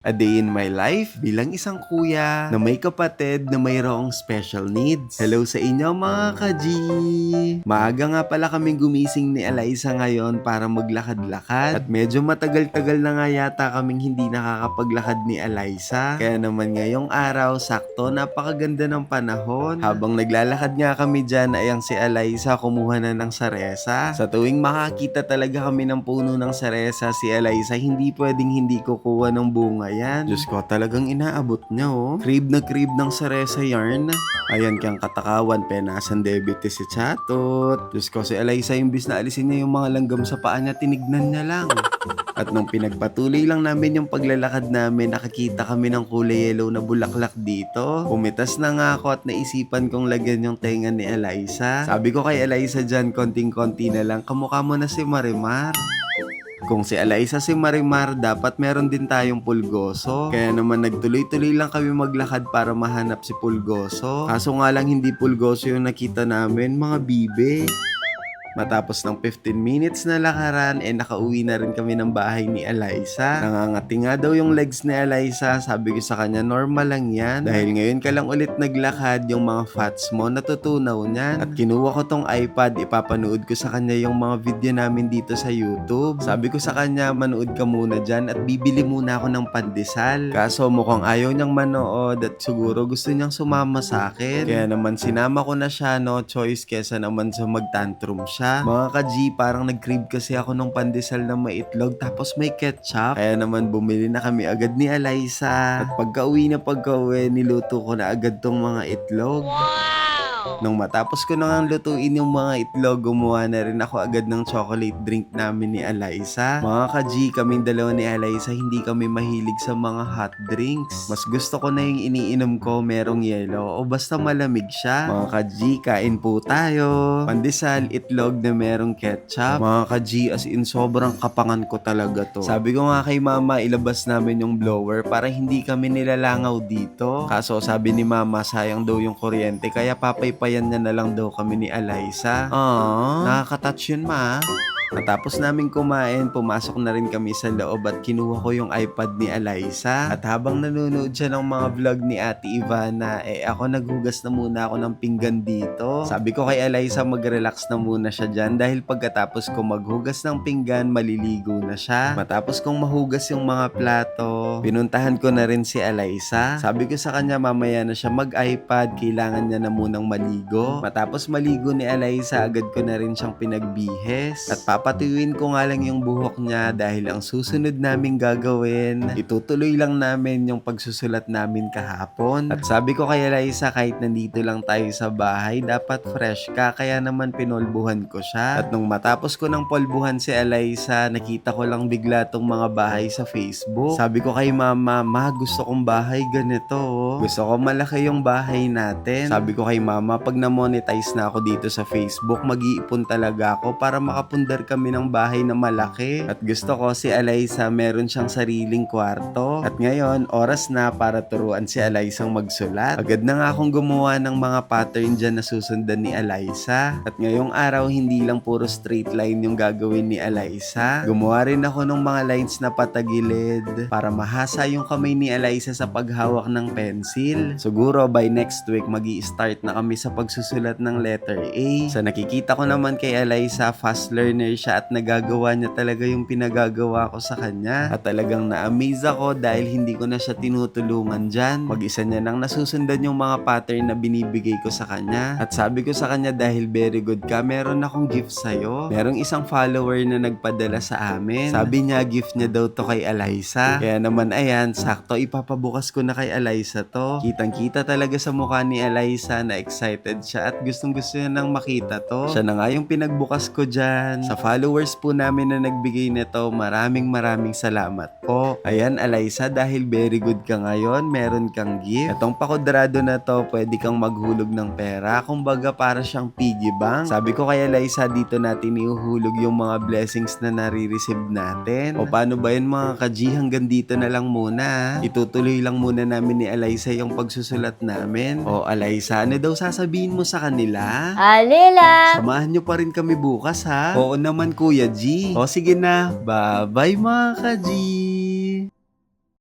A day in my life bilang isang kuya na may kapatid na mayroong special needs. Hello sa inyo mga ka-G! Maaga nga pala kaming gumising ni Eliza ngayon para maglakad-lakad at medyo matagal-tagal na nga yata kaming hindi nakakapaglakad ni Eliza. Kaya naman ngayong araw, sakto napakaganda ng panahon. Habang naglalakad nga kami dyan, ayang si Eliza kumuha na ng saresa. Sa tuwing makakita talaga kami ng puno ng saresa, si Eliza hindi pwedeng hindi kukuha ng bunga yan. Diyos ko, talagang inaabot niya oh. Crib ng saresa yarn. Ayan kang katakawan, penasan diabetes si Chatot. Diyos ko, si Eliza imbis na alisin niya yung mga langgam sa paa niya, tinignan niya lang. At nung pinagpatuloy lang namin yung paglalakad namin, nakakita kami ng kulay yellow na bulaklak dito. Pumitas na nga ako at naisipan kong lagyan yung tenga ni Eliza. Sabi ko kay Eliza dyan, konting-konti na lang, kamukha mo na si Marimar. Kung si Eliza si Marimar, dapat meron din tayong pulgoso. Kaya naman nagtuloy-tuloy lang kami maglakad para mahanap si pulgoso. Kaso nga lang hindi pulgoso yung nakita namin, mga bibe. Matapos ng 15 minutes na lakaran, nakauwi na rin kami ng bahay ni Eliza. Nangangati nga daw yung legs ni Eliza. Sabi ko sa kanya, normal lang yan. Dahil ngayon ka lang ulit naglakad, yung mga fats mo natutunaw niyan. At kinuha ko tong iPad, ipapanood ko sa kanya yung mga video namin dito sa YouTube. Sabi ko sa kanya, manood ka muna dyan at bibili muna ako ng pandesal. Kaso mukhang ayaw niyang manood at siguro gusto niyang sumama sa akin. Kaya naman sinama ko na siya, no choice kesa naman sa magtantrum siya. Mga ka-G, parang nag-crave kasi ako ng pandesal na may itlog tapos may ketchup. Kaya naman bumili na kami agad ni Eliza. At pagka-uwi, niluto ko na agad tong mga itlog. Nung matapos ko na nga lutuin yung mga itlog, gumawa na rin ako agad ng chocolate drink namin ni Eliza. Mga ka-G, kaming dalawa ni Eliza, hindi kami mahilig sa mga hot drinks. Mas gusto ko na yung iniinom ko merong yelo o basta malamig siya. Mga ka-G, kain po tayo. Pandesal, itlog na merong ketchup. Mga ka-G, as in sobrang kapangan ko talaga to. Sabi ko nga kay mama, ilabas namin yung blower para hindi kami nilalangaw dito. Kaso sabi ni mama, sayang daw yung kuryente kaya papaypayan niya na lang daw kami ni Eliza. Nakaka-touch yun ma. Matapos namin kumain, pumasok na rin kami sa loob at kinuha ko yung iPad ni Eliza. At habang nanonood siya ng mga vlog ni Ate Ivana, ako naghugas na muna ako ng pinggan dito. Sabi ko kay Eliza mag-relax na muna siya dyan dahil pagkatapos ko maghugas ng pinggan, maliligo na siya. Matapos kong mahugas yung mga plato, pinuntahan ko na rin si Eliza. Sabi ko sa kanya mamaya na siya mag-iPad, kailangan niya na munang maligo. Matapos maligo ni Eliza, agad ko na rin siyang pinagbihes. At papatuyuin ko nga lang yung buhok niya dahil ang susunod naming gagawin, itutuloy lang namin yung pagsusulat namin kahapon. At sabi ko kay Eliza, kahit nandito lang tayo sa bahay, dapat fresh ka, kaya naman pinolbuhan ko siya. At nung matapos ko ng polbuhan si Eliza, nakita ko lang bigla tong mga bahay sa Facebook. Sabi ko kay mama, ma, gusto kong bahay ganito oh. Gusto ko malaki yung bahay natin. Sabi ko kay mama, pag na-monetize na ako dito sa Facebook, mag-iipon talaga ako para makapundar kami ng bahay na malaki. At gusto ko si Eliza meron siyang sariling kwarto. At ngayon, oras na para turuan si Eliza magsulat. Agad na nga akong gumawa ng mga pattern dyan na susundan ni Eliza. At ngayong araw, hindi lang puro straight line yung gagawin ni Eliza. Gumawa rin ako ng mga lines na patagilid para mahasa yung kamay ni Eliza sa paghawak ng pencil. Siguro by next week, magi-start na kami sa pagsusulat ng letter A. Sa nakikita ko naman kay Eliza, fast learner siya at nagagawa niya talaga yung pinagagawa ko sa kanya. At talagang na-amaze ako dahil hindi ko na siya tinutulungan dyan. Mag-isa niya nang nasusundan yung mga pattern na binibigay ko sa kanya. At sabi ko sa kanya, dahil very good ka, meron akong gift sa'yo. Merong isang follower na nagpadala sa amin. Sabi niya, gift niya daw to kay Eliza. Kaya naman ayan, sakto ipapabukas ko na kay Eliza to. Kitang-kita talaga sa mukha ni Eliza na excited siya at gustong-gusto niya nang makita to. Siya na nga yung pinagbukas ko dyan. Sa followers po namin na nagbigay nito, maraming salamat po. Ayan Eliza, dahil very good ka ngayon, meron kang gift. Itong pakudrado na to, pwede kang maghulog ng pera. Kumbaga para siyang piggy bank. Sabi ko kay Eliza, dito natin ihuhulog yung mga blessings na nare-receive natin. O paano ba yun mga ka-G? Hanggang dito na lang muna. Itutuloy lang muna namin ni Eliza yung pagsusulat namin. O Eliza, ano daw sasabihin mo sa kanila? Alila! Samahan nyo pa rin kami bukas ha. Oo naman Kuya G. O sige na, bye-bye mga ka-G.